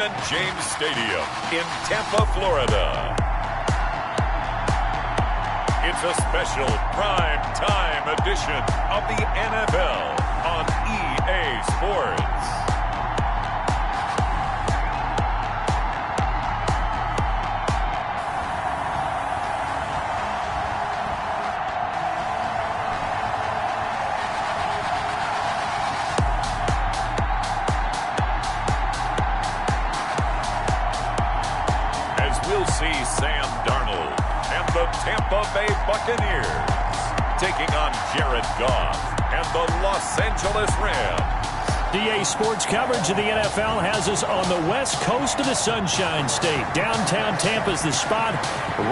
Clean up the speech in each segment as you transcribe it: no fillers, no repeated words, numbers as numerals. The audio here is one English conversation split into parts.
James Stadium in Tampa, Florida. It's a special prime time edition of the NFL on EA Sports. We'll see Sam Darnold and the Tampa Bay Buccaneers taking on Jared Goff and the Los Angeles Rams. EA Sports coverage of the NFL has us on the west coast of the Sunshine State. Downtown Tampa's the spot,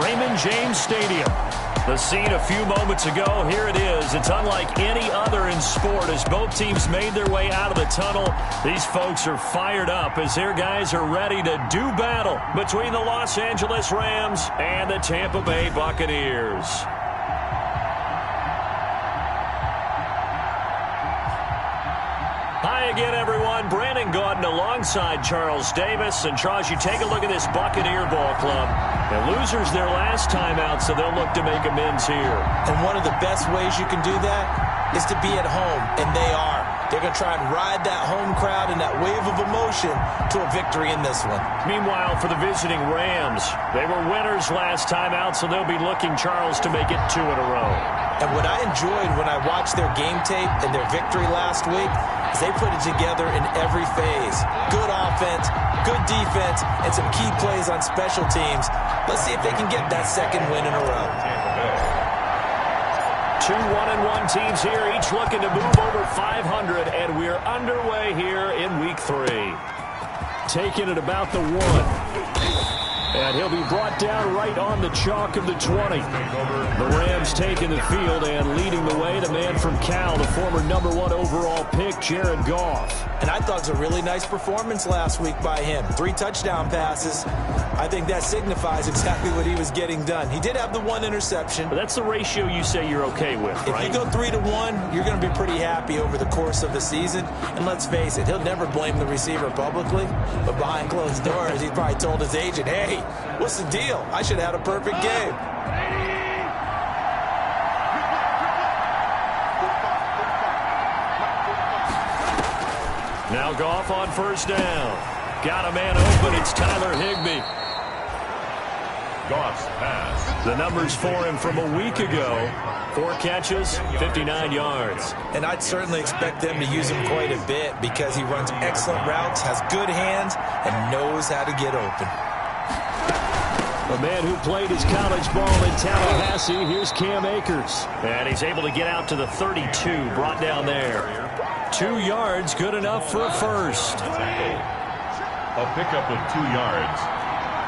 Raymond James Stadium. The scene a few moments ago, here it is. It's unlike any other in sport as both teams made their way out of the tunnel. These folks are fired up as their guys are ready to do battle between the Los Angeles Rams and the Tampa Bay Buccaneers. Hi again, everyone. Brandon Gaudin alongside Charles Davis. And Charles, you take a look at this Buccaneer ball club. The losers their last time out, so they'll look to make amends here. And one of the best ways you can do that is to be at home, and they are. They're going to try and ride that home crowd and that wave of emotion to a victory in this one. Meanwhile, for the visiting Rams, they were winners last time out, so they'll be looking, Charles, to make it 2 in a row. And what I enjoyed when I watched their game tape and their victory last week is they put it together in every phase. Good offense, good defense, and some key plays on special teams. Let's see if they can get that second win in a row. 2 1-1 teams here, each looking to move over 500, and we're underway here in Week 3. Taking it about the 1. And he'll be brought down right on the chalk of the 20. The Rams taking the field and leading the way. The man from Cal, the former #1 overall pick, Jared Goff. And I thought it was a really nice performance last week by him. 3 touchdown passes. I think that signifies exactly what he was getting done. He did have the 1 interception. But that's the ratio you say you're okay with, right? If you go 3-1, you're going to be pretty happy over the course of the season. And let's face it, he'll never blame the receiver publicly. But behind closed doors, he probably told his agent, hey, what's the deal? I should have had a perfect game. Now Goff on first down. Got a man open. It's Tyler Higbee. Goff's pass. The numbers for him from a week ago. 4 catches, 59 yards. And I'd certainly expect them to use him quite a bit because he runs excellent routes, has good hands, and knows how to get open. A man who played his college ball in Tallahassee, here's Cam Akers. And he's able to get out to the 32, brought down there. 2 yards, good enough for a first. A pickup of 2 yards.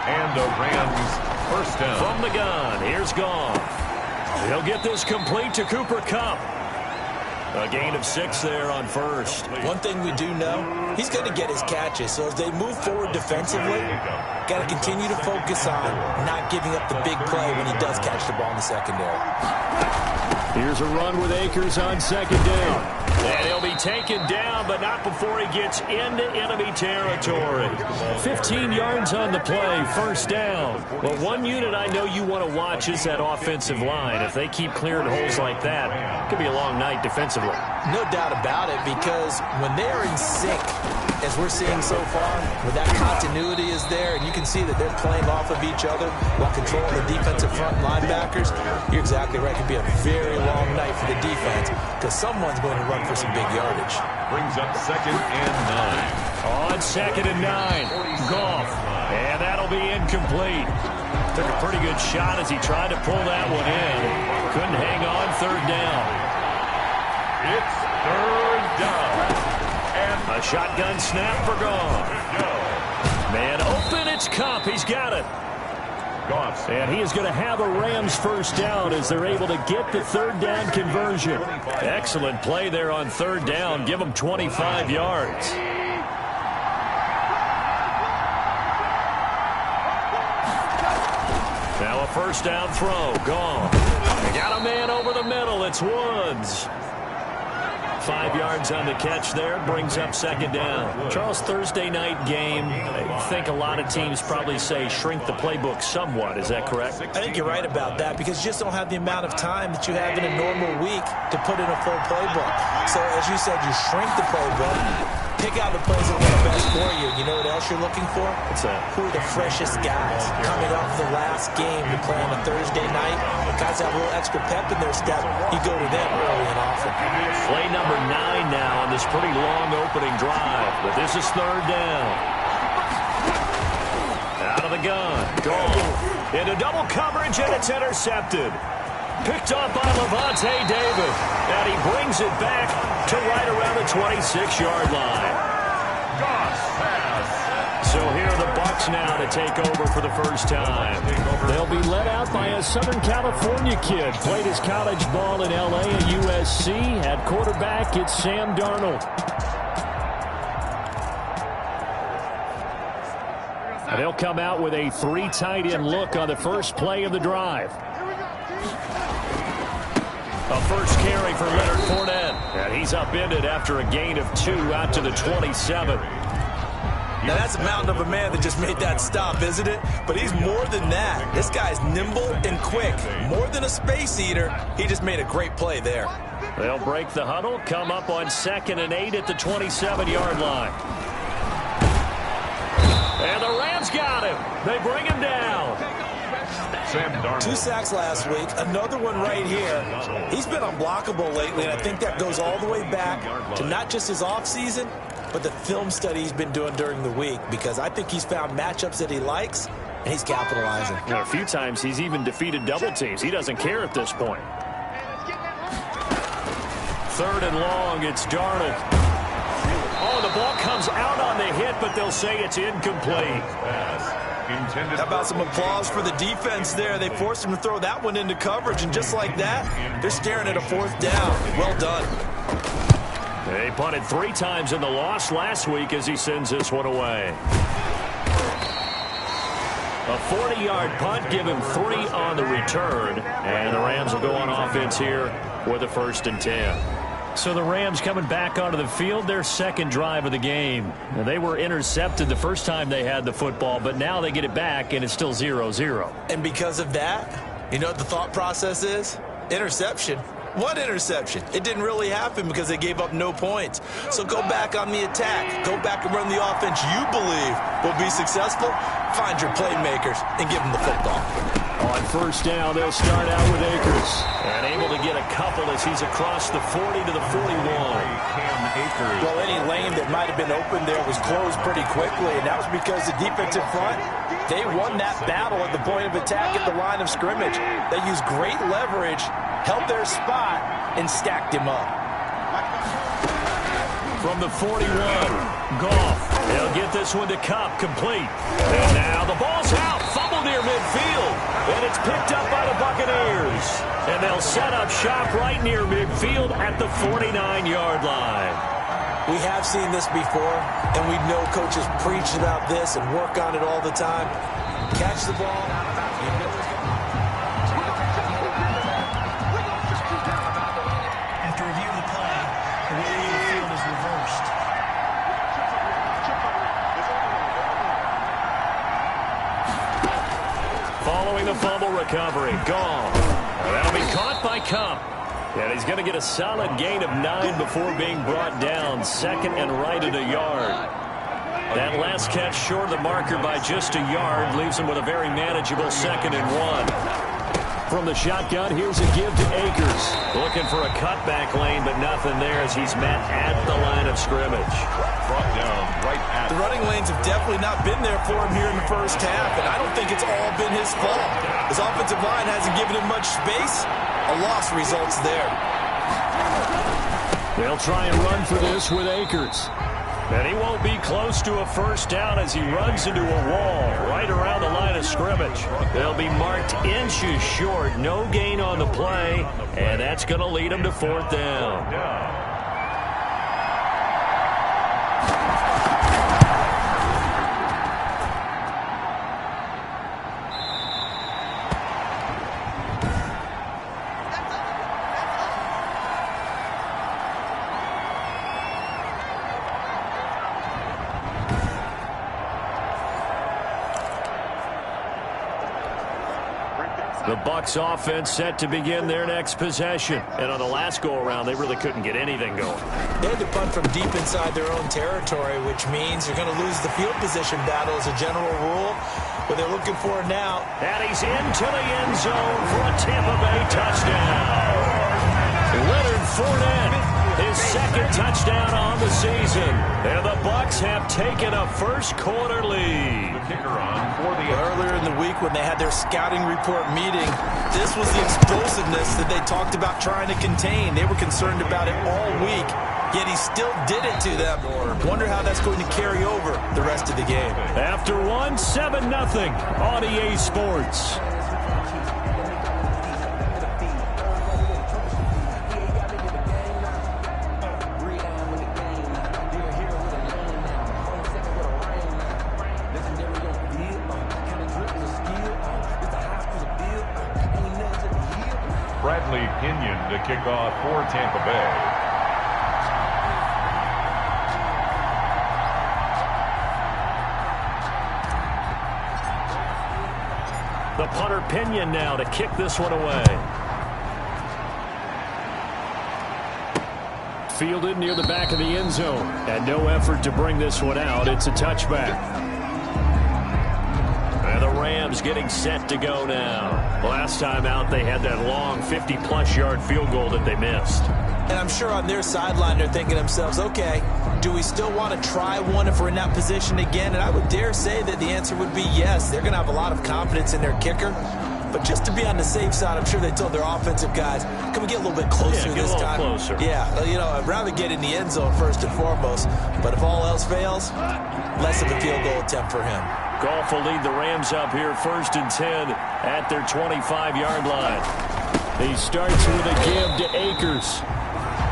And the Rams first down. From the gun, here's Goff. He'll get this complete to Cooper Kupp. A gain of 6 there on first. One thing we do know, he's going to get his catches. So as they move forward defensively, got to continue to focus on not giving up the big play when he does catch the ball in the secondary. Here's a run with Akers on second down. And he'll be taken down, but not before he gets into enemy territory. 15 yards on the play, first down. Well, one unit I know you want to watch is that offensive line. If they keep clearing holes like that, it could be a long night defensively. No doubt about it, because when they're in sync, as we're seeing so far, when that continuity is there, and you can see that they're playing off of each other while controlling the defensive front linebackers, you're exactly right. It could be a very long night for the defense because someone's going to run for some big yardage. Brings up 2nd and 9. On 2nd and 9, Goff. And that'll be incomplete. Took a pretty good shot as he tried to pull that one in. Couldn't hang on, 3rd down. It's 3rd down. And a shotgun snap for Goff. Man open, it's Kupp. He's got it. And he is going to have a Rams first down as they're able to get the 3rd down conversion. Excellent play there on 3rd down. Give them 25 yards. Now a first down throw. Gone. Got a man over the middle. It's Woods. 5 yards on the catch there. Brings up second down. Charles, Thursday night game, I think a lot of teams probably say shrink the playbook somewhat. Is that correct? I think you're right about that because you just don't have the amount of time that you have in a normal week to put in a full playbook. So, as you said, you shrink the playbook, pick out the plays that work best for you. You know what else you're looking for? What's that? Who are the freshest guys coming off the last game to play on a Thursday night? Guys have a little extra pep in their step. You go to them early and often. Play number 9 now on this pretty long opening drive. But this is third down. Out of the gun. Gone. Into double coverage, and it's intercepted. Picked off by Levante David. And he brings it back to right around the 26-yard line. So here are the Bucs now to take over for the first time. They'll be led out by a Southern California kid. Played his college ball in L.A. at USC. At quarterback, it's Sam Darnold. And they'll come out with a 3 tight end look on the first play of the drive. A first carry for Leonard Fournette. And he's upended after a gain of 2 out to the 27. Now, that's a mountain of a man that just made that stop, isn't it? But he's more than that. This guy's nimble and quick. More than a space eater, he just made a great play there. They'll break the huddle, come up on 2nd and 8 at the 27-yard line. And the Rams got him. They bring him down. 2 sacks last week, another one right here. He's been unblockable lately, and I think that goes all the way back to not just his offseason, but the film study he's been doing during the week, because I think he's found matchups that he likes, and he's capitalizing. A few times he's even defeated double teams. He doesn't care at this point. 3rd and long, it's Darnold. Oh, the ball comes out on the hit, but they'll say it's incomplete. How about some applause for the defense there? They forced him to throw that one into coverage, and just like that, they're staring at a 4th down. Well done. They punted 3 times in the loss last week as he sends this one away. A 40-yard punt, give him 3 on the return, and the Rams will go on offense here with a 1st and 10. So the Rams coming back onto the field, their 2nd drive of the game. Now, they were intercepted the first time they had the football, but now they get it back, and it's still 0-0. And because of that, you know what the thought process is? Interception. What interception? It didn't really happen because they gave up no points. So go back on the attack. Go back and run the offense you believe will be successful. Find your playmakers and give them the football. On 1st down, they'll start out with Akers. And able to get a couple as he's across the 40 to the 41. Well, any lane that might have been open there was closed pretty quickly, and that was because the defensive front, they won that battle at the point of attack at the line of scrimmage. They used great leverage, held their spot, and stacked him up. From the 41, Goff. They'll get this one to Cup, complete. And now the ball's out, fumble near midfield. And it's picked up by the Buccaneers. And they'll set up shop right near midfield at the 49-yard line. We have seen this before, and we know coaches preach about this and work on it all the time. Catch the ball. After reviewing the play, the way the field is reversed. Following the fumble recovery, gone. That'll be caught by Cup. And he's going to get a solid gain of 9 before being brought down. 2nd and right at a yard. That last catch short of the marker by just a yard leaves him with a very manageable 2nd and 1. From the shotgun, here's a give to Akers. Looking for a cutback lane, but nothing there as he's met at the line of scrimmage. Brought down right at The running lanes have definitely not been there for him here in the first half, and I don't think it's all been his fault. His offensive line hasn't given him much space. A loss results there. They'll try and run for this with Akers. And he won't be close to a 1st down as he runs into a wall right around the line of scrimmage. They'll be marked inches short. No gain on the play, and that's going to lead him to 4th down. The Bucs offense set to begin their next possession. And on the last go-around, they really couldn't get anything going. They had to punt from deep inside their own territory, which means you're going to lose the field position battle as a general rule. What they're looking for now. And he's into the end zone for a Tampa Bay touchdown. Leonard Fournette, his second touchdown on the season. And the Bucs have taken a first-quarter lead. The kicker on for the Earlier in the week when they had their scouting report meeting, this was the explosiveness that they talked about trying to contain. They were concerned about it all week, yet he still did it to them. Wonder how that's going to carry over the rest of the game. After one, 7-0 on EA Sports. to kick off for Tampa Bay. The punter Pinion now to kick this one away. Fielded near the back of the end zone. And no effort to bring this one out. It's a touchback. And the Rams getting set to go now. Last time out, they had that long 50-plus yard field goal that they missed. And I'm sure on their sideline, they're thinking to themselves, okay, do we still want to try one if we're in that position again? And I would dare say that the answer would be yes. They're going to have a lot of confidence in their kicker. But just to be on the safe side, I'm sure they told their offensive guys, can we get a little bit closer this time? Closer. Yeah, you know, I'd rather get in the end zone first and foremost. But if all else fails, less of a field goal attempt for him. Goff will lead the Rams up here 1st and 10 at their 25-yard line. He starts with a give to Akers.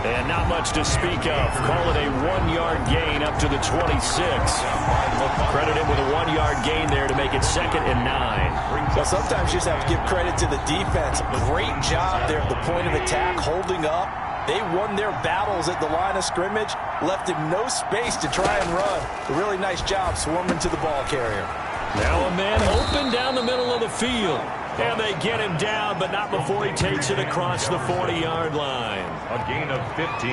And not much to speak of. Call it a 1-yard gain up to the 26. Credit him with a 1-yard gain there to make it 2nd and 9. Well, sometimes you just have to give credit to the defense. Great job there at the point of attack, holding up. They won their battles at the line of scrimmage, left him no space to try and run. A really nice job swarming to the ball carrier. Now a man open down the middle of the field. And they get him down, but not before he takes it across the 40-yard line. A gain of 15.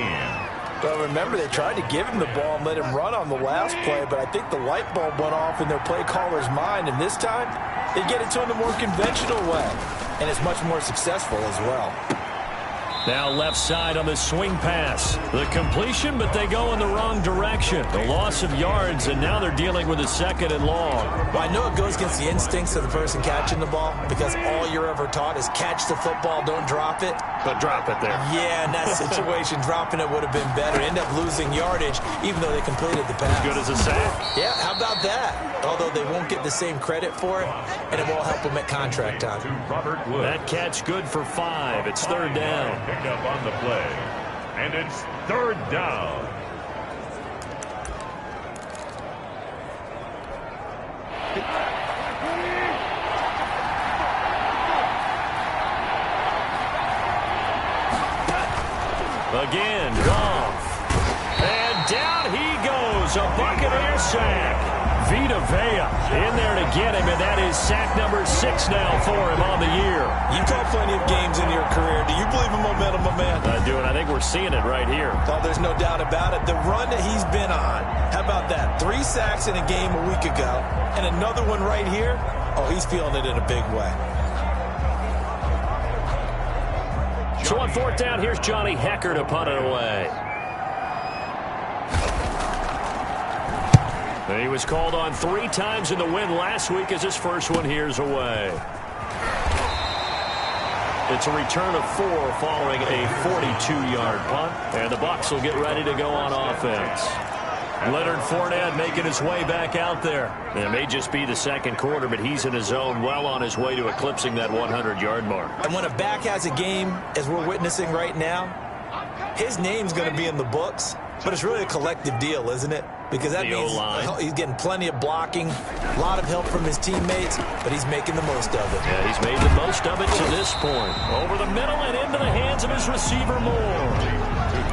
Well, remember, they tried to give him the ball and let him run on the last play, but I think the light bulb went off in their play caller's mind, and this time, they get it to him the more conventional way, and it's much more successful as well. Now left side on the swing pass. The completion, but they go in the wrong direction. The loss of yards, and now they're dealing with a 2nd and long. Well, I know it goes against the instincts of the person catching the ball because all you're ever taught is catch the football, don't drop it. But drop it there. Yeah, in that situation, dropping it would have been better. End up losing yardage, even though they completed the pass. As good as a sack. Yeah, how about that? Although they won't get the same credit for it, and it won't help them at contract time. That catch good for 5. It's 3rd down. Picked up on the play. And it's 3rd down. Again, Goff. And down he goes. A Buccaneer sack. Vita Vea in there to get him, and that is sack number 6 now for him on the year. You've caught plenty of games in your career. Do you believe in momentum, my man? I do, and I think we're seeing it right here. Oh, there's no doubt about it. The run that he's been on, how about that? 3 sacks in a game a week ago, and another one right here. Oh, he's feeling it in a big way. So on 4th down, here's Johnny Hecker to punt it away. He was called on 3 times in the win last week as his first one here's away. It's a return of 4 following a 42-yard punt. And the Bucs will get ready to go on offense. Leonard Fournette making his way back out there. It may just be the 2nd quarter, but he's in his zone, well on his way to eclipsing that 100-yard mark. And when a back has a game, as we're witnessing right now, his name's going to be in the books. But it's really a collective deal, isn't it? Because that means he's getting plenty of blocking, a lot of help from his teammates, but he's making the most of it. Yeah, he's made the most of it to this point. Over the middle and into the hands of his receiver Moore.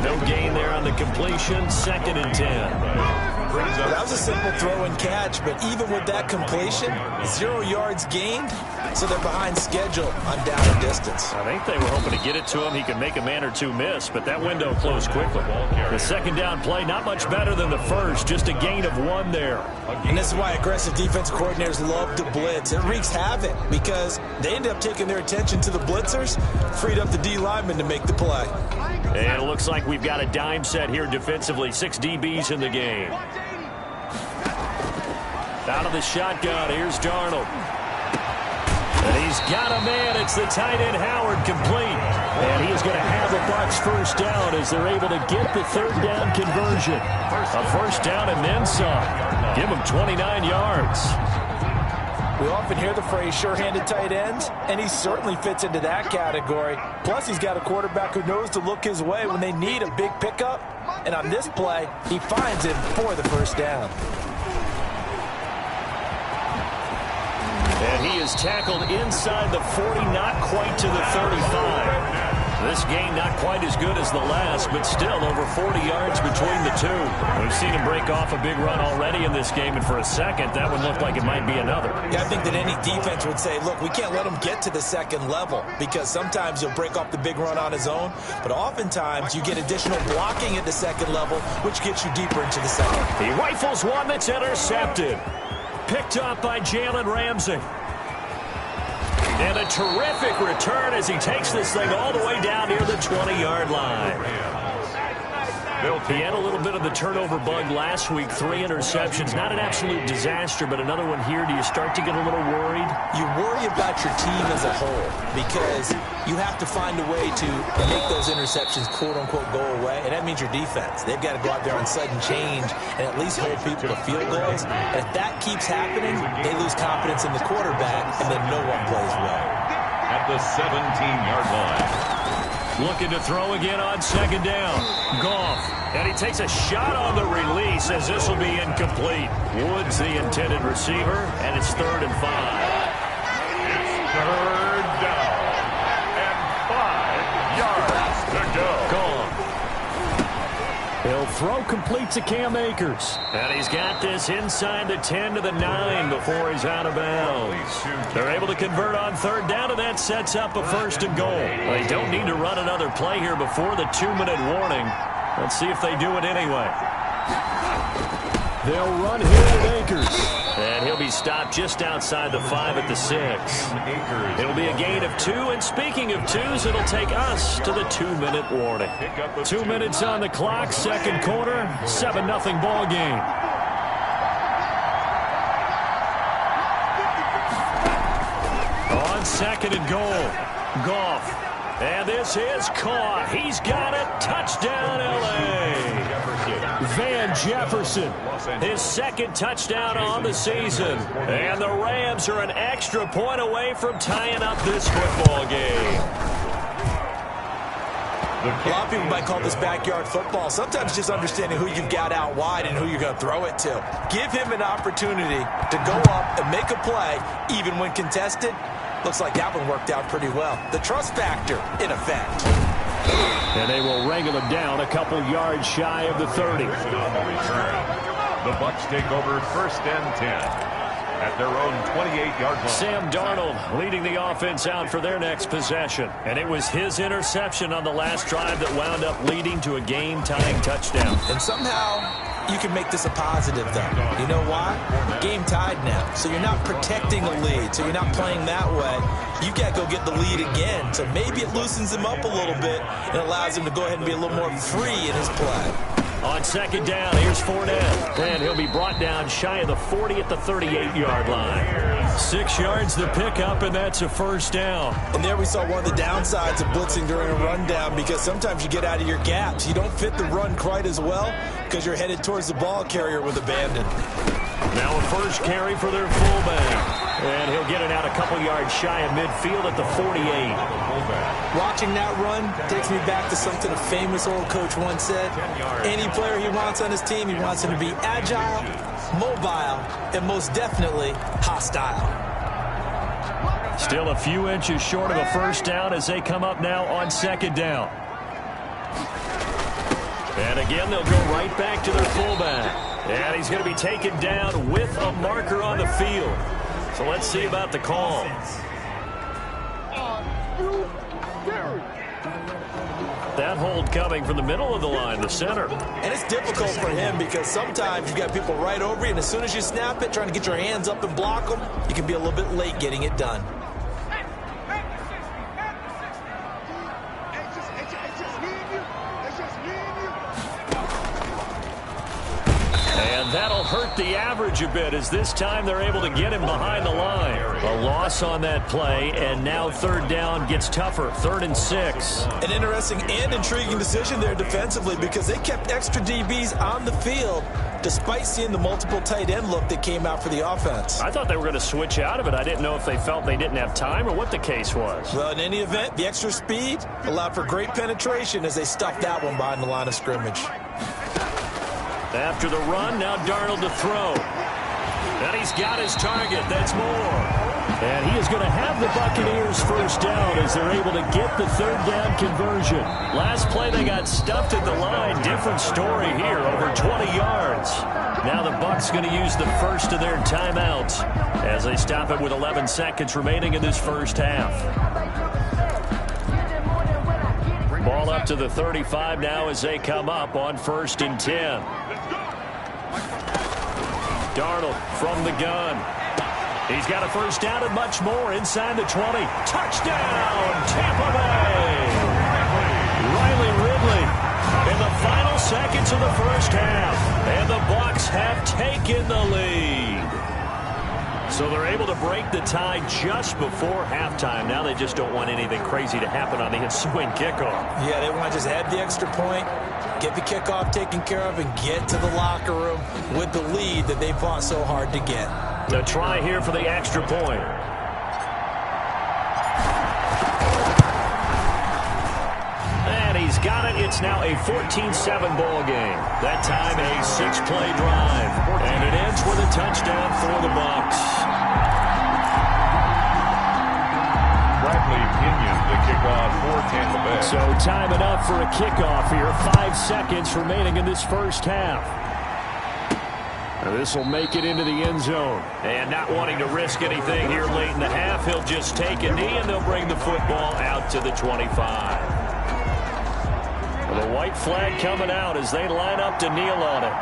No gain there on the completion, 2nd and 10. That was a simple throw and catch, but even with that completion, 0 yards gained, so they're behind schedule on down and distance. I think they were hoping to get it to him. He could make a man or two miss, but that window closed quickly. The second down play, not much better than the first, just a gain of 1 there. And this is why aggressive defense coordinators love to blitz. It wreaks havoc because they end up taking their attention to the blitzers, freed up the D lineman to make the play. And it looks like we've got a dime set here defensively. 6 DBs in the game. Out of the shotgun, here's Darnold. And he's got a man. It's the tight end, Howard, complete. And he is going to have the Bucs first down as they're able to get the third down conversion. A first down and then some. Give him 29 yards. We often hear the phrase sure-handed tight ends, and he certainly fits into that category. Plus, he's got a quarterback who knows to look his way when they need a big pickup. And on this play, he finds him for the first down. And he is tackled inside the 40, not quite to the 35. This game not quite as good as the last, but still over 40 yards between the two. We've seen him break off a big run already in this game, and for a second, that one looked like it might be another. Yeah, I think that any defense would say, look, we can't let him get to the second level because sometimes he'll break off the big run on his own, but oftentimes you get additional blocking at the second level, which gets you deeper into the second. He rifles one that's intercepted. Picked up by Jalen Ramsey. And a terrific return as he takes this thing all the way down near the 20-yard line. He had a little bit of the turnover bug last week, 3 interceptions. Not an absolute disaster, but another one here. Do you start to get a little worried? You worry about your team as a whole because you have to find a way to make those interceptions, quote-unquote, go away, and that means your defense. They've got to go out there on sudden change and at least hold people to field goals. And if that keeps happening, they lose confidence in the quarterback, and then no one plays well. At the 17-yard line. Looking to throw again on second down. Goff. And he takes a shot on the release as this will be incomplete. Woods the intended receiver, and it's 3rd and 5. It's 3rd down and 5 yards to go. Goff. He'll throw complete to Cam Akers. And he's got this inside the 10 to the 9 before he's out of bounds. They're able to convert on 3rd down, and that sets up a 1st and goal. They don't need to run another play here before the 2-minute warning. Let's see if they do it anyway. They'll run here with Akers. And he'll be stopped just outside the 5 at the 6. It'll be a gain of 2. And speaking of 2s, it'll take us to the 2-minute warning. 2 minutes on the clock, second quarter, 7-0 ball game. On 2nd and goal, Goff. And this is caught. He's got it. Touchdown, L.A. Van Jefferson, his 2nd touchdown on the season. And the Rams are an extra point away from tying up this football game. A lot of people might call this backyard football. Sometimes just understanding who you've got out wide and who you're going to throw it to. Give him an opportunity to go up and make a play, even when contested. Looks like that one worked out pretty well. The trust factor, in effect. And they will wrangle him down a couple yards shy of the 30. The Bucs take over 1st and 10. At their own 28-yard line. Sam Darnold leading the offense out for their next possession. And it was his interception on the last drive that wound up leading to a game-tying touchdown. And somehow you can make this a positive, though. You know why? Game tied now. So you're not protecting a lead. So you're not playing that way. You got to go get the lead again. So maybe it loosens him up a little bit and allows him to go ahead and be a little more free in his play. On 2nd down, here's Fournette. And he'll be brought down shy of the 40 at the 38-yard line. 6 yards the pickup, and that's a 1st down. And there we saw one of the downsides of blitzing during a rundown because sometimes you get out of your gaps. You don't fit the run quite as well because you're headed towards the ball carrier with abandon. Now a first carry for their fullback. And he'll get it out a couple yards shy of midfield at the 48. Watching that run takes me back to something a famous old coach once said. Any player he wants on his team, he wants him to be agile, mobile, and most definitely hostile. Still a few inches short of a 1st down as they come up now on 2nd down. And again, they'll go right back to their fullback. And he's going to be taken down with a marker on the field. So let's see about the call. That hold coming from the middle of the line, the center. And it's difficult for him because sometimes you got people right over you, and as soon as you snap it, trying to get your hands up and block them, you can be a little bit late getting it done. That'll hurt the average a bit as this time they're able to get him behind the line. A loss on that play, and now third down gets tougher. 3rd and 6. An interesting and intriguing decision there defensively because they kept extra DBs on the field despite seeing the multiple tight end look that came out for the offense. I thought they were going to switch out of it. I didn't know if they felt they didn't have time or what the case was. Well, in any event, the extra speed allowed for great penetration as they stuffed that one behind the line of scrimmage. After the run, now Darnold to throw. And he's got his target. That's Moore. And he is going to have the Buccaneers first down as they're able to get the third down conversion. Last play, they got stuffed at the line. Different story here, over 20 yards. Now the Bucs going to use the first of their timeouts as they stop it with 11 seconds remaining in this first half. Ball up to the 35 now as they come up on 1st and 10. Darnold from the gun. He's got a first down and much more inside the 20. Touchdown, Tampa Bay! Riley Ridley in the final seconds of the first half. And the Bucs have taken the lead. So they're able to break the tie just before halftime. Now they just don't want anything crazy to happen on the ensuing kickoff. Yeah, they want to just add the extra point, get the kickoff taken care of, and get to the locker room with the lead that they fought so hard to get. The try here for the extra point. And he's got it. It's now a 14-7 ball game. That time a 6-play drive. And it ends with a touchdown for the Bucs. Bradley Pinion, the kickoff for Tampa Bay. So time enough for a kickoff here. 5 seconds remaining in this first half. This will make it into the end zone. And not wanting to risk anything here late in the half, he'll just take a knee and they'll bring the football out to the 25. The white flag coming out as they line up to kneel on it.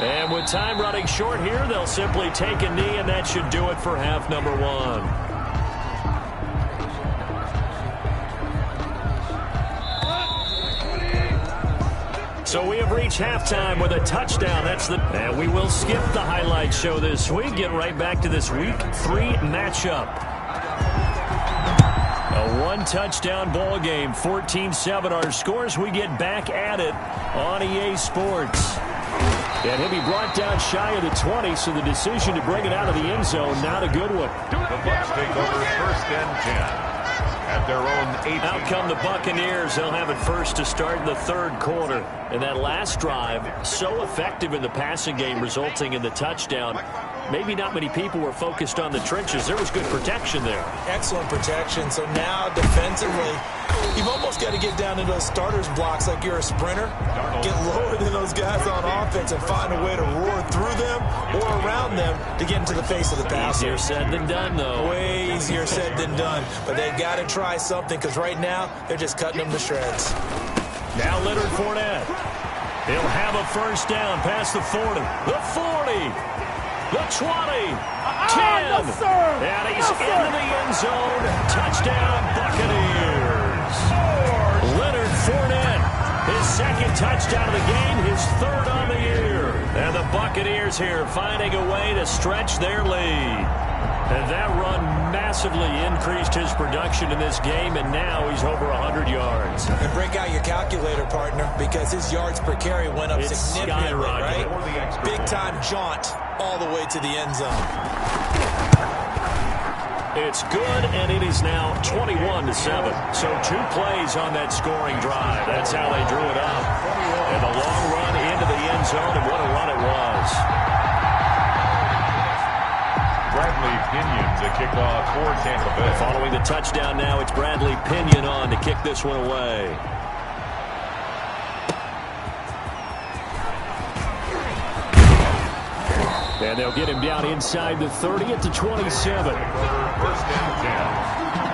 And with time running short here, they'll simply take a knee, and that should do it for half number 1. So we have reached halftime with a touchdown. And we will skip the highlight show this week. Get right back to this week 3 matchup. A 1-touchdown ball game, 14-7 our scores. We get back at it on EA Sports. And he'll be brought down shy of the 20, so the decision to bring it out of the end zone, not a good one. The Bucs take over 1st and 10. At their own 18. Out come the Buccaneers. They'll have it first to start in the 3rd quarter. And that last drive, so effective in the passing game, resulting in the touchdown. Maybe not many people were focused on the trenches. There was good protection there. Excellent protection. So now defensively, you've almost got to get down into those starters blocks like you're a sprinter. Get lower than those guys on offense and find a way to roar through them or around them to get into the face of the passer. Easier said than done, though. Way easier said than done. But they've got to try something because right now they're just cutting them to shreds. Now Leonard Fournette. He'll have a first down past the 40. The 40. The 20. 10. No, and he's into the end zone. Touchdown, Buccaneers. Leonard Fournette. His 2nd touchdown of the game. His 3rd on the year. And the Buccaneers here finding a way to stretch their lead. And that run massively increased his production in this game, and now he's over 100 yards. And break out your calculator, partner, because his yards per carry went up significantly, right? Big-time jaunt all the way to the end zone. It's good, and it is now 21-7. So 2 plays on that scoring drive. That's how they drew it up. And the long run into the end zone, and what a run it was. Bradley Pinion, the kickoff for Tampa Bay. Following the touchdown now, it's Bradley Pinion on to kick this one away. And they'll get him down inside the 30 at the 27. First and 10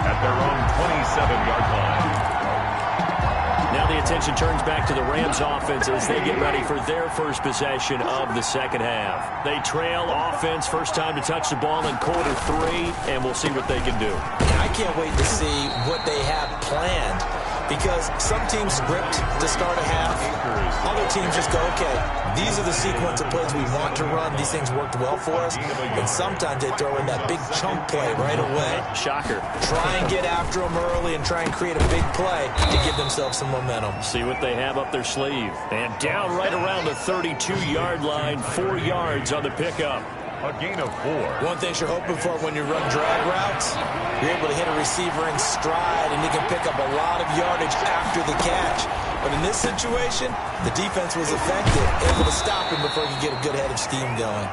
at their own 27-yard line. Now the attention turns back to the Rams offense as they get ready for their first possession of the second half. They trail offense, first time to touch the ball in quarter 3, and we'll see what they can do. I can't wait to see what they have planned, because some teams script to start a half. Other teams just go, okay, these are the sequence of plays we want to run. These things worked well for us. And sometimes they throw in that big chunk play right away. Shocker. Try and get after them early and try and create a big play to give themselves some momentum. See what they have up their sleeve. And down right around the 32-yard line, 4 yards on the pickup. A gain of 4. One thing you're hoping for when you run drag routes, you're able to hit a receiver in stride, and he can pick up a lot of yardage after the catch. But in this situation, the defense was effective, able to stop him before he could get a good head of steam going.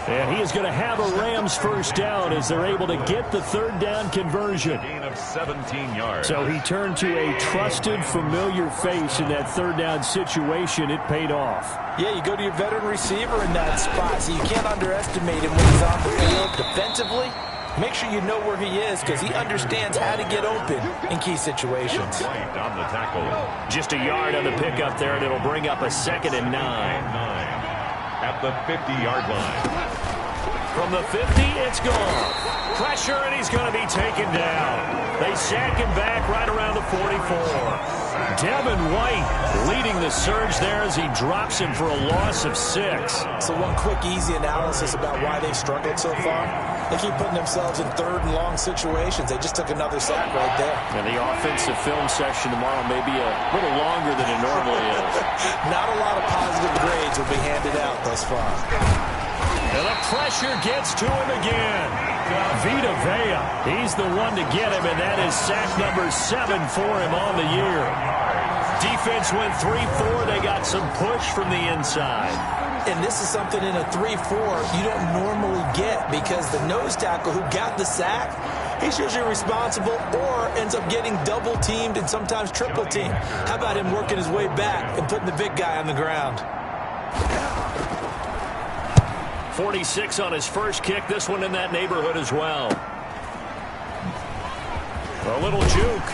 And he is going to have a Rams first down as they're able to get the third down conversion. A gain of 17 yards. So he turned to a trusted, familiar face in that third down situation. It paid off. Yeah, you go to your veteran receiver in that spot, so you can't underestimate him when he's on the field defensively. Make sure you know where he is, because he understands how to get open in key situations. White on the tackle. Just a yard on the pickup there, and it'll bring up a 2nd and 9. At the 50-yard line. From the 50, it's gone. Pressure, and he's going to be taken down. They sack him back right around the 44. Devin White leading the surge there as he drops him for a loss of 6. So one quick, easy analysis about why they've struggled so far. They keep putting themselves in third and long situations. They just took another sack right there. And the offensive film session tomorrow may be a little longer than it normally is. Not a lot of positive grades will be handed out thus far. And the pressure gets to him again. Vita Vea, he's the one to get him, and that is sack number 7 for him on the year. Defense went 3-4. They got some push from the inside. And this is something in a 3-4 you don't normally get, because the nose tackle who got the sack, he's usually responsible or ends up getting double-teamed and sometimes triple-teamed. How about him working his way back and putting the big guy on the ground? 46 on his first kick. This one in that neighborhood as well. A little juke.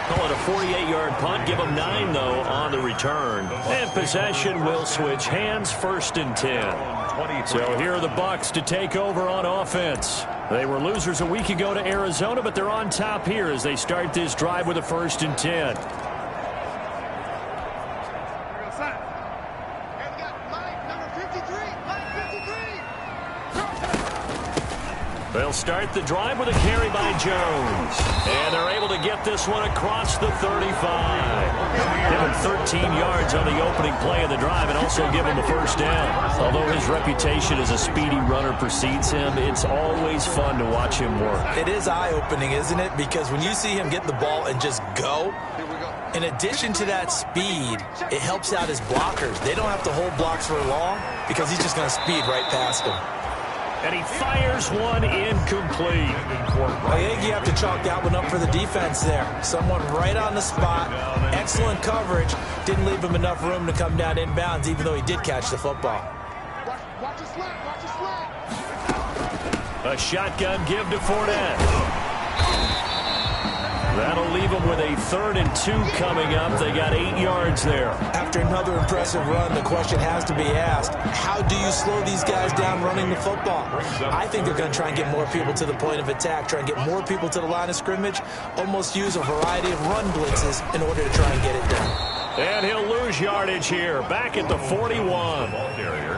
Call it a 48-yard punt. Give him 9, though, on the return. And possession will switch hands, 1st and 10. So here are the Bucs to take over on offense. They were losers a week ago to Arizona, but they're on top here as they start this drive with a 1st and 10. They'll start the drive with a carry by Jones. And they're able to get this one across the 35. Give him 13 yards on the opening play of the drive and also give him a first down. Although his reputation as a speedy runner precedes him, it's always fun to watch him work. It is eye-opening, isn't it? Because when you see him get the ball and just go, in addition to that speed, it helps out his blockers. They don't have to hold blocks for long because he's just going to speed right past them. And he fires one incomplete. I think you have to chalk that one up for the defense there. Someone right on the spot. Excellent coverage. Didn't leave him enough room to come down inbounds, even though he did catch the football. Watch the slap. Watch the slap. A shotgun give to Fournette. That'll leave them with a 3rd and 2 coming up. They got 8 yards there. After another impressive run, the question has to be asked, how do you slow these guys down running the football? I think they're going to try and get more people to the point of attack, try and get more people to the line of scrimmage, almost use a variety of run blitzes in order to try and get it done. And he'll lose yardage here, back at the 41.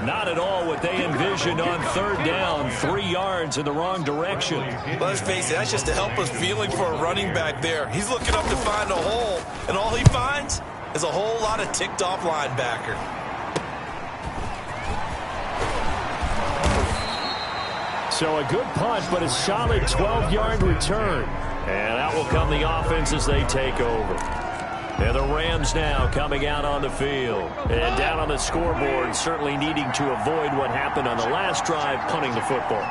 Not at all what they envisioned on 3rd down, 3 yards in the wrong direction. Let's face it, that's just a helpless feeling for a running back there. He's looking up to find a hole, and all he finds is a whole lot of ticked-off linebacker. So a good punt, but a solid 12-yard return. And out will come the offense as they take over. And the Rams now coming out on the field. And down on the scoreboard, certainly needing to avoid what happened on the last drive, punting the football.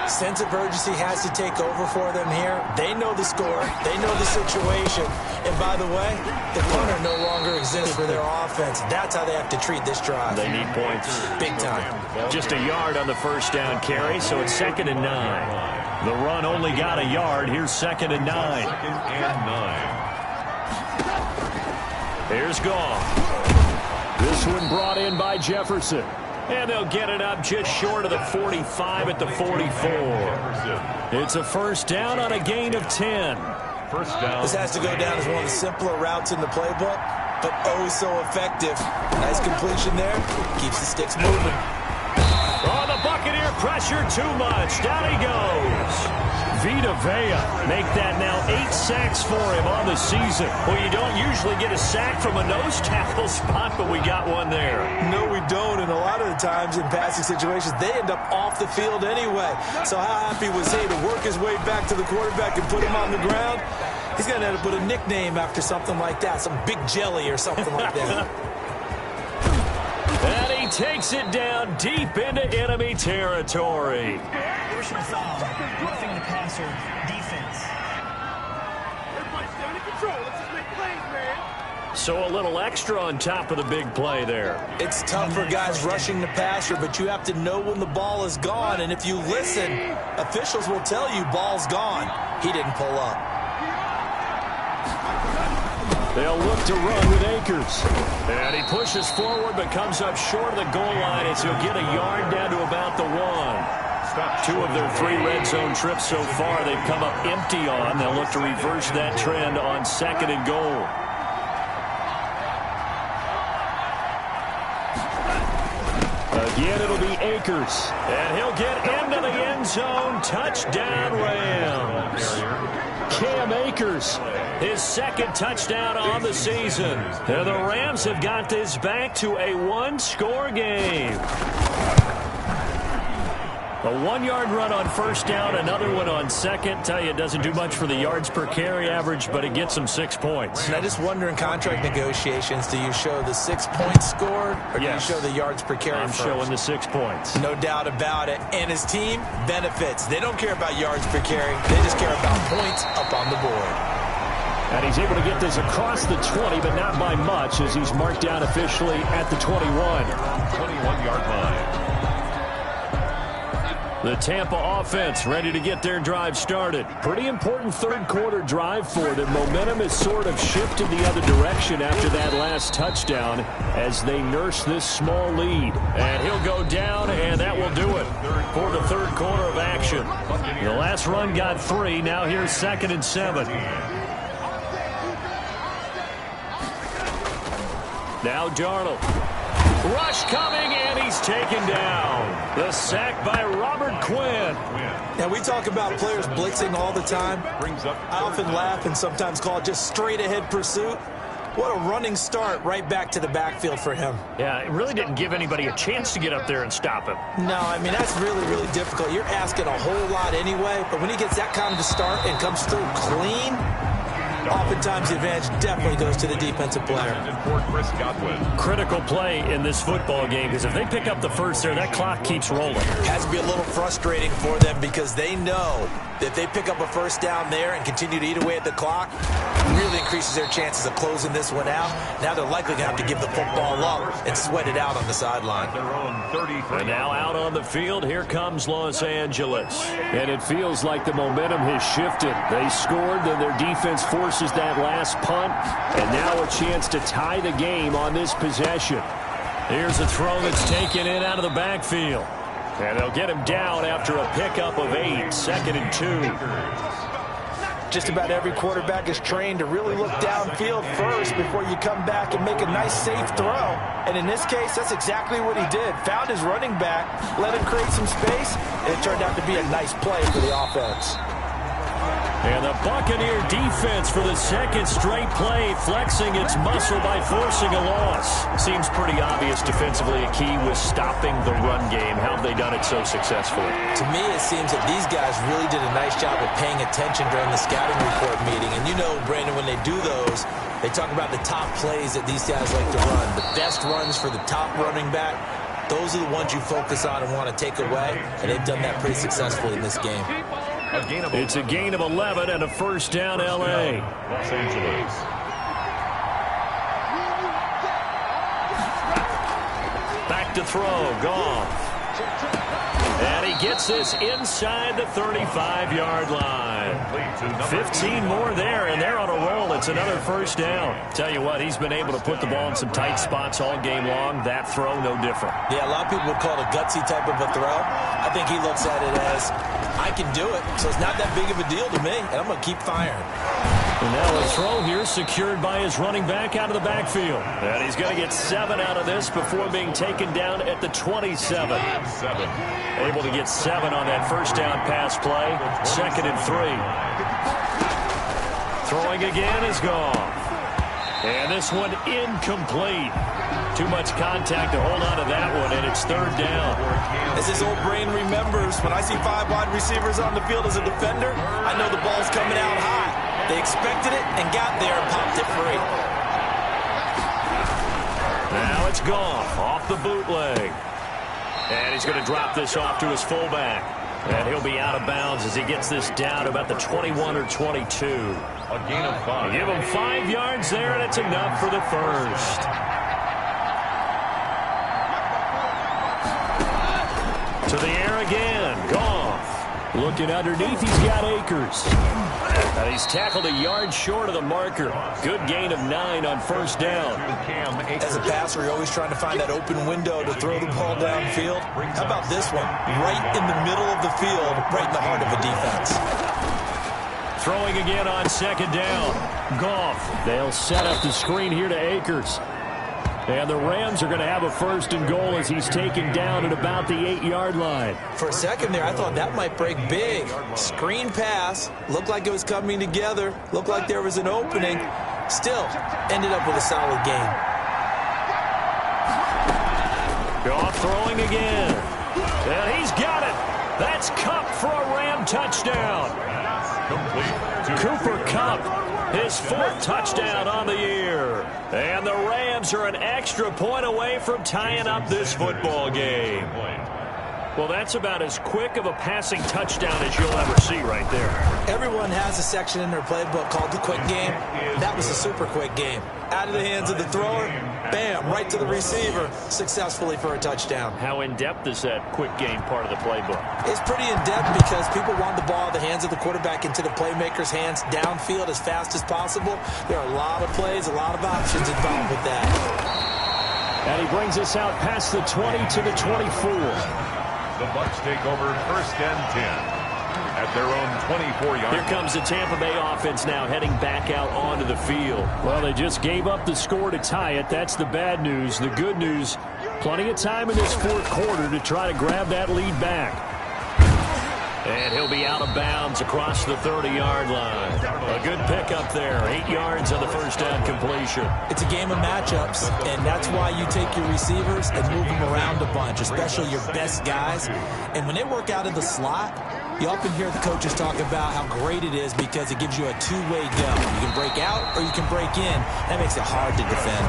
Sense of urgency has to take over for them here. They know the score. They know the situation. And by the way, the punter no longer exists for their offense. That's how they have to treat this drive. They need points. Big time. Just a yard on the first down carry, so it's 2nd and 9. The run only got a yard. Here's 2nd and 9. 2nd and 9. Here's Goff. This one brought in by Jefferson. And they'll get it up just short of the 45 at the 44. It's a first down on a gain of 10. First down. This has to go down as one of the simpler routes in the playbook, but oh so effective. Nice completion there. Keeps the sticks moving. Oh, the Buccaneer pressure too much. Down he goes. Vita Vea make that now 8 sacks for him on the season. Well, you don't usually get a sack from a nose tackle spot, but we got one there. No, we don't, and a lot of the times in passing situations, they end up off the field anyway. So how happy was he to work his way back to the quarterback and put him on the ground? He's going to end up with a nickname after something like that, some Big Jelly or something like that. And he takes it down deep into enemy territory. Personal foul. Roughing the passer. Defense. Everybody's down in control. Let's just make plays, man. So a little extra on top of the big play there. It's tough for guys rushing the passer, but you have to know when the ball is gone. And if you listen, officials will tell you ball's gone. He didn't pull up. They'll look to run with Akers. And he pushes forward but comes up short of the goal line as he'll get a yard down to about the 1. 2 of their 3 red zone trips so far they've come up empty on. They'll look to reverse that trend on 2nd and goal. Again, it'll be Akers. And he'll get into the end zone. Touchdown, Rams. Cam Akers, his 2nd touchdown on the season. And the Rams have got this back to a 1-score game. A 1-yard run on first down, another one on second. Tell you, it doesn't do much for the yards per carry average, but it gets them 6 points. And I just wonder in contract negotiations, do you show the 6 points scored or do you show the yards per carry I'm first? showing the 6 points. No doubt about it. And his team benefits. They don't care about yards per carry. They just care about points up on the board. And he's able to get this across the 20, but not by much as he's marked down officially at the 21. 21-yard line. The Tampa offense ready to get their drive started. Pretty important third-quarter drive for them. Momentum has sort of shifted the other direction after that last touchdown as they nurse this small lead. And he'll go down, and that will do it for the third quarter of action. The last run got 3. Now here's 2nd and 7. Now Darnold. Rush coming, and he's taken down. The sack by Robert Quinn. Now, we talk about players blitzing all the time. I often laugh and sometimes call it just straight-ahead pursuit. What a running start right back to the backfield for him. Yeah, it really didn't give anybody a chance to get up there and stop him. No, I mean, that's really, really difficult. You're asking a whole lot anyway, but when he gets that kind of a start and comes through clean, oftentimes the advantage definitely goes to the defensive player. Critical play in this football game because if they pick up the first there, that clock keeps rolling. Has to be a little frustrating for them because they know that if they pick up a first down there and continue to eat away at the clock, it really increases their chances of closing this one out. Now they're likely going to have to give the football up and sweat it out on the sideline. And now out on the field, here comes Los Angeles. And it feels like the momentum has shifted. They scored, then their defense forces that last punt, and now a chance to tie the game on this possession. Here's a throw that's taken in out of the backfield. And they'll get him down after a pickup of 8, 2nd and 2. Just about every quarterback is trained to really look downfield first before you come back and make a nice, safe throw. And in this case, that's exactly what he did. Found his running back, let him create some space, and it turned out to be a nice play for the offense. And the Buccaneer defense for the 2nd straight play, flexing its muscle by forcing a loss. Seems pretty obvious defensively a key was stopping the run game. How have they done it so successfully? To me, it seems that these guys really did a nice job of paying attention during the scouting report meeting. And you know, Brandon, when they do those, they talk about the top plays that these guys like to run. The best runs for the top running back. those are the ones you focus on and want to take away, and they've done that pretty successfully in this game. It's a gain of 11 and a first down, L.A. Los Angeles. Back to throw, Goff. And he gets this inside the 35-yard line. 15 more there, and they're on a roll. It's another first down. Tell you what, he's been able to put the ball in some tight spots all game long. That throw, no different. Yeah, a lot of people would call it a gutsy type of a throw. I think he looks at it as, I can do it, so it's not that big of a deal to me, and I'm going to keep firing. And now a throw here secured by his running back out of the backfield. And he's going to get 7 out of this before being taken down at the 27. Able to get 7 on that first down pass play. 2nd and 3. Throwing again is Goff. And this one incomplete. Too much contact to hold on to that one, and it's 3rd down. As his old brain remembers, when I see 5 wide receivers on the field as a defender, I know the ball's coming out high. They expected it and got there and popped it free. Now it's Goff off the bootleg. And he's going to drop this off to his fullback. And he'll be out of bounds as he gets this down to about the 21 or 22. A gain of 5. Give him 5 yards there, and it's enough for the first. To the air again. Goff. Looking underneath, he's got Akers. And he's tackled a yard short of the marker. Good gain of 9 on first down. As a passer, you're always trying to find that open window to throw the ball downfield. How about this one? Right in the middle of the field, right in the heart of a defense. Throwing again on 2nd down. Goff. They'll set up the screen here to Akers. And the Rams are going to have a 1st and goal as he's taken down at about the 8-yard line. For a second there, I thought that might break big. Screen pass. Looked like it was coming together. Looked like there was an opening. Still, ended up with a solid game. Goff throwing again. And he's got it. That's Kupp for a Ram touchdown. Cooper Kupp, his 4th touchdown on the year. And the Rams are an extra point away from tying up this football game. Well, that's about as quick of a passing touchdown as you'll ever see right there. Everyone has a section in their playbook called the quick game. That was a super quick game. Out of the hands of the thrower, bam, right to the receiver, successfully for a touchdown. How in-depth is that quick game part of the playbook? It's pretty in-depth because people want the ball out of the hands of the quarterback into the playmaker's hands downfield as fast as possible. There are a lot of plays, a lot of options involved with that. And he brings us out past the 20 to the 24. The Bucs take over 1st and 10 at their own 24-yard. Here comes the Tampa Bay offense now heading back out onto the field. Well, they just gave up the score to tie it. That's the bad news. The good news, plenty of time in this 4th quarter to try to grab that lead back. And he'll be out of bounds across the 30-yard line. A good pickup there. 8 yards on the first down completion. It's a game of matchups, and that's why you take your receivers and move them around a bunch, especially your best guys. And when they work out of the slot, you often hear the coaches talk about how great it is because it gives you a two-way go. You can break out or you can break in. That makes it hard to defend.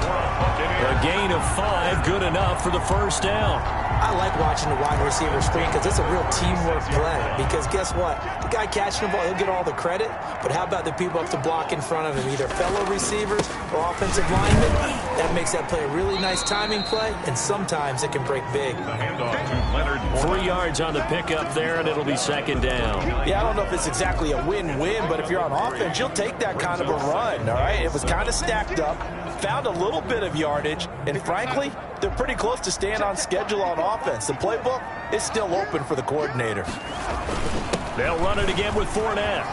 A gain of 5, good enough for the first down. I like watching the wide receiver screen because it's a real teamwork play. Because guess what? The guy catching the ball, he'll get all the credit. But how about the people up to block in front of him, either fellow receivers or offensive linemen? That makes that play a really nice timing play, and sometimes it can break big. 3 yards on the pickup there, and it'll be 2nd down. Yeah, I don't know if it's exactly a win-win, but if you're on offense, you'll take that kind of a run, all right? It was kind of stacked up, found a little bit of yardage, and frankly, they're pretty close to staying on schedule on offense. The playbook is still open for the coordinator. They'll run it again with Fournette.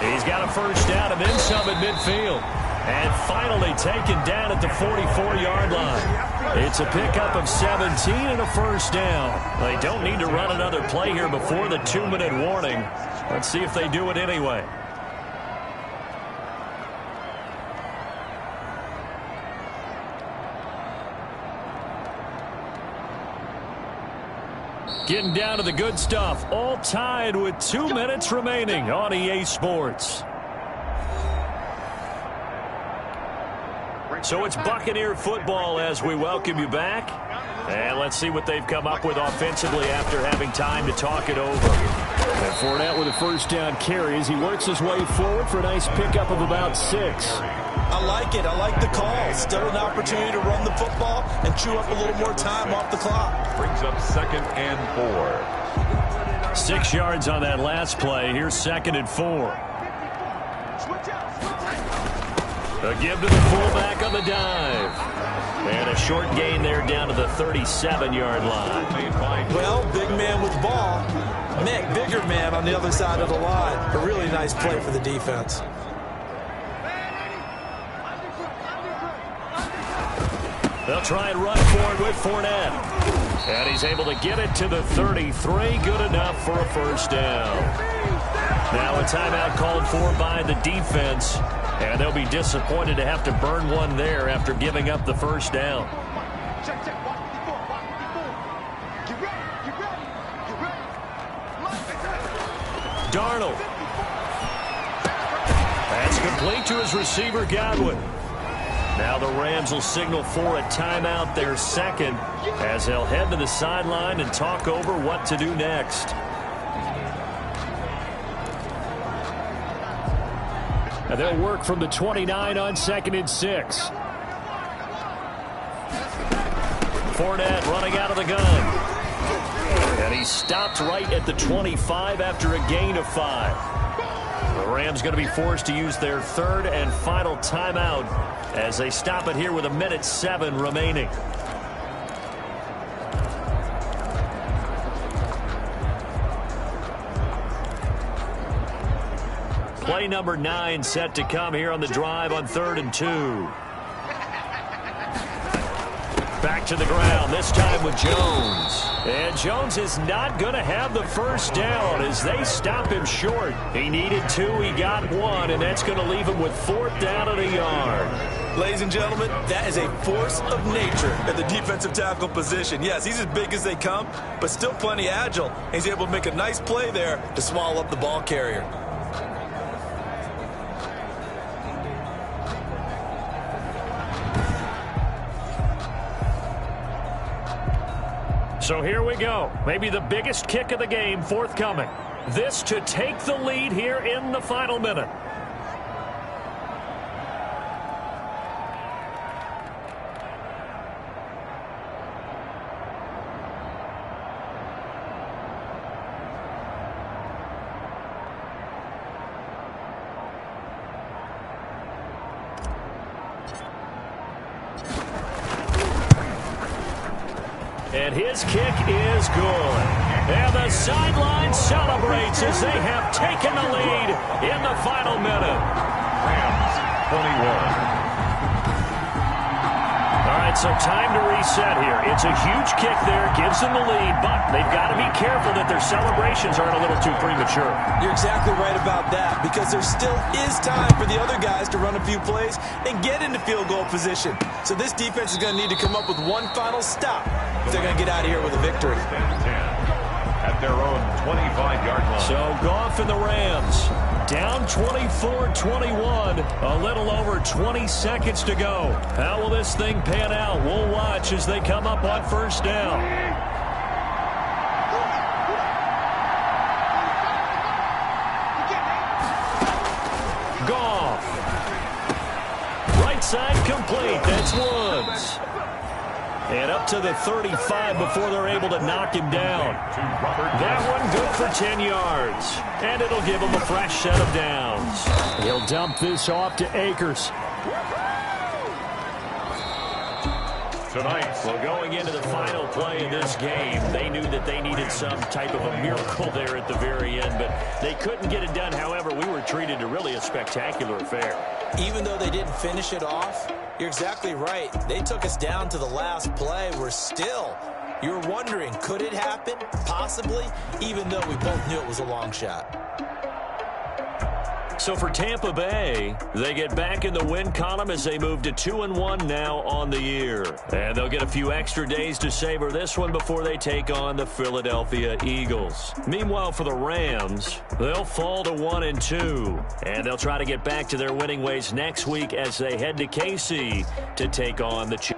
He's got a first down and then some at midfield. And finally taken down at the 44-yard line. It's a pickup of 17 and a first down. They don't need to run another play here before the 2-minute warning. Let's see if they do it anyway. Getting down to the good stuff. All tied with 2 minutes remaining on EA Sports. So it's Buccaneer football as we welcome you back. And let's see what they've come up with offensively after having time to talk it over. And Fournette with a first down carry as he works his way forward for a nice pickup of about 6. I like it. I like the call. Still an opportunity to run the football and chew up a little more time off the clock. Brings up 2nd and 4. 6 yards on that last play. Here's 2nd and 4. A give to the fullback on the dive. And a short gain there down to the 37-yard line. Well, big man with the ball. Bigger man on the other side of the line. A really nice play for the defense. They'll try and run for it with Fournette. And he's able to get it to the 33. Good enough for a first down. Now a timeout called for by the defense. And they'll be disappointed to have to burn one there after giving up the first down. Darnold. That's complete to his receiver, Godwin. Now the Rams will signal for a timeout, their second, as they'll head to the sideline and talk over what to do next. And they'll work from the 29 on 2nd and 6. Fournette running out of the gun. And he stopped right at the 25 after a gain of 5. The Rams going to be forced to use their 3rd and final timeout as they stop it here with 1:07 remaining. Play number 9 set to come here on the drive on 3rd and 2. Back to the ground, this time with Jones. And Jones is not going to have the first down as they stop him short. He needed 2, he got 1, and that's going to leave him with 4th down and a yard. Ladies and gentlemen, that is a force of nature at the defensive tackle position. Yes, he's as big as they come, but still plenty agile. He's able to make a nice play there to swallow up the ball carrier. So here we go. Maybe the biggest kick of the game forthcoming. This to take the lead here in the final minute. And his kick is good. And the sideline celebrates as they have taken the lead in the final minute. Rams 21. All right, so time to reset here. It's a huge kick there, gives them the lead, but they've got to be careful that their celebrations aren't a little too premature. You're exactly right about that, because there still is time for the other guys to run a few plays and get into field goal position. So this defense is going to need to come up with one final stop if they're going to get out of here with a victory. At their own 25-yard line. So Goff and the Rams down 24-21, a little over 20 seconds to go. How will this thing pan out? We'll watch as they come up on first down. Goff. Right side complete. That's Woods. And up to the 35 before they're able to knock him down. That one good for 10 yards. And it'll give him a fresh set of downs. He'll dump this off to Akers. Tonight, well, going into the final play of this game, they knew that they needed some type of a miracle there at the very end, but they couldn't get it done. However, we were treated to really a spectacular affair. Even though they didn't finish it off, you're exactly right. They took us down to the last play. You're wondering, could it happen? Possibly, even though we both knew it was a long shot. So for Tampa Bay, they get back in the win column as they move to 2-1 now on the year. And they'll get a few extra days to savor this one before they take on the Philadelphia Eagles. Meanwhile, for the Rams, they'll fall to 1-2. And they'll try to get back to their winning ways next week as they head to KC to take on the Chiefs.